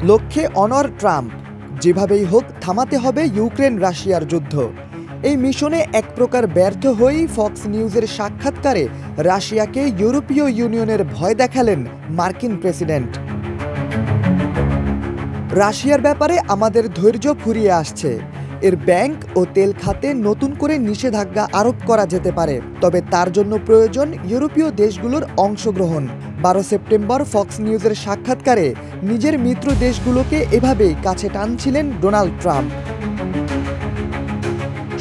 লক্ষ্যে অনড় ট্রাম্প, যেভাবেই হোক থামাতে হবে ইউক্রেন রাশিয়ার যুদ্ধ। এই মিশনে এক প্রকার ব্যর্থ হয়েই ফক্স নিউজের সাক্ষাৎকারে রাশিয়াকে ইউরোপীয় ইউনিয়নের ভয় দেখালেন মার্কিন প্রেসিডেন্ট। রাশিয়ার ব্যাপারে আমাদের ধৈর্য ফুরিয়ে আসছে। এর ব্যাংক ও তেল খাতে নতুন করে নিষেধাজ্ঞা আরোপ করা যেতে পারে, তবে তার জন্য প্রয়োজন ইউরোপীয় দেশগুলোর অংশগ্রহণ। 12 সেপ্টেম্বর ফক্স নিউজের সাক্ষাৎকারে নিজের মিত্র দেশগুলোকে এভাবেই কাছে টানছিলেন ডোনাল্ড ট্রাম্প।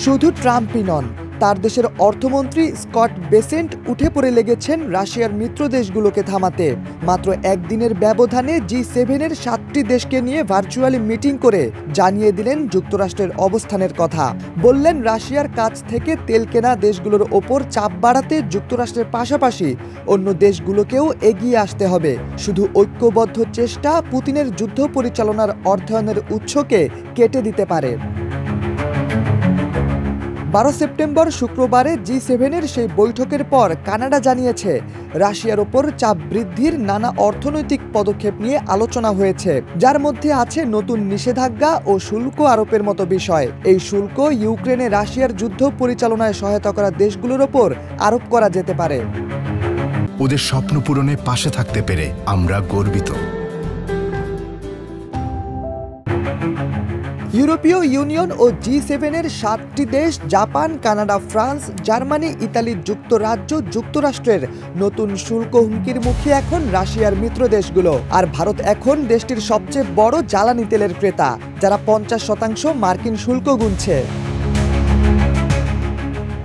শুধু ট্রাম্পই নন, তার দেশের অর্থমন্ত্রী স্কট বেসেন্ট উঠে পড়ে লেগেছেন রাশিয়ার মিত্র দেশগুলোকে থামাতে। মাত্র একদিনের ব্যবধানে G7-এর 7টি দেশকে নিয়ে ভার্চুয়ালি মিটিং করে জানিয়ে দিলেন যুক্তরাষ্ট্রের অবস্থানের কথা। বললেন রাশিয়ার কাছ থেকে তেল কেনা দেশগুলোর ওপর চাপ বাড়াতে যুক্তরাষ্ট্রের পাশাপাশি অন্য দেশগুলোকেও এগিয়ে আসতে হবে। শুধু ঐক্যবদ্ধ চেষ্টা পুতিনের যুদ্ধ পরিচালনার অর্থায়নের উৎসকে কেটে দিতে পারে। 12 সেপ্টেম্বর শুক্রবারে G7-এর সেই বৈঠকের পর কানাডা জানিয়েছে রাশিয়ার ওপর চাপ বৃদ্ধির নানা অর্থনৈতিক পদক্ষেপ নিয়ে আলোচনা হয়েছে, যার মধ্যে আছে নতুন নিষেধাজ্ঞা ও শুল্ক আরোপের মতো বিষয়। এই শুল্ক ইউক্রেনে রাশিয়ার যুদ্ধ পরিচালনায় সহায়তা করা দেশগুলোর ওপর আরোপ করা যেতে পারে। ওদের স্বপ্ন পূরণে পাশে থাকতে পেরে আমরা গর্বিত। ইউরোপীয় ইউনিয়ন ও G7-এর 7টি দেশ Japan, Canada, France, Germany, Italy, যুক্তরাজ্য, যুক্তরাষ্ট্রের নতুন শুল্ক হুমকির মুখে এখন রাশিয়ার মিত্র দেশগুলো। আর ভারত এখন দেশটির সবচেয়ে বড় জ্বালানি তেলের ক্রেতা, যারা 50% মার্কিন শুল্ক গুনছে।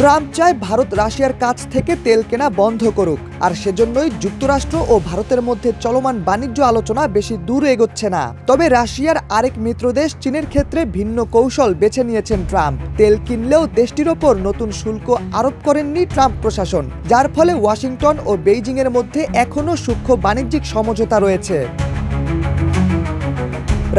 ট্রাম্প চায় ভারত রাশিয়ার কাছ থেকে তেল কেনা বন্ধ করুক, আর সেজন্যই যুক্তরাষ্ট্র ও ভারতের মধ্যে চলমান বাণিজ্য আলোচনা বেশি দূর এগোচ্ছে না। তবে রাশিয়ার আরেক মিত্রদেশ চীনের ক্ষেত্রে ভিন্ন কৌশল বেছে নিয়েছেন ট্রাম্প। তেল কিনলেও দেশটির ওপর নতুন শুল্ক আরোপ করেননি ট্রাম্প প্রশাসন, যার ফলে ওয়াশিংটন ও বেইজিংয়ের মধ্যে এখনও সূক্ষ্ম বাণিজ্যিক সমঝোতা রয়েছে।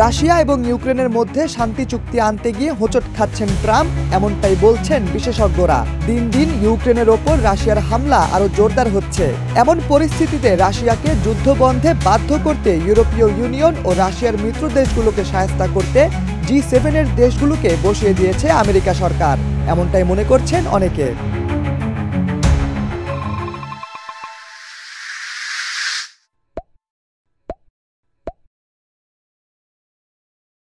রাশিয়া এবং ইউক্রেনের মধ্যে শান্তি চুক্তি আনতে গিয়ে হোঁচট খাচ্ছেন ট্রাম্প, এমনটাই বলছেন বিশেষজ্ঞরা। দিন দিন ইউক্রেনের ওপর রাশিয়ার হামলা আরও জোরদার হচ্ছে। এমন পরিস্থিতিতে রাশিয়াকে যুদ্ধ বন্ধে বাধ্য করতে ইউরোপীয় ইউনিয়ন ও রাশিয়ার মিত্র দেশগুলোকে সহায়তা করতে G7-এর দেশগুলোকে বসিয়ে দিয়েছে আমেরিকা সরকার, এমনটাই মনে করছেন অনেকে।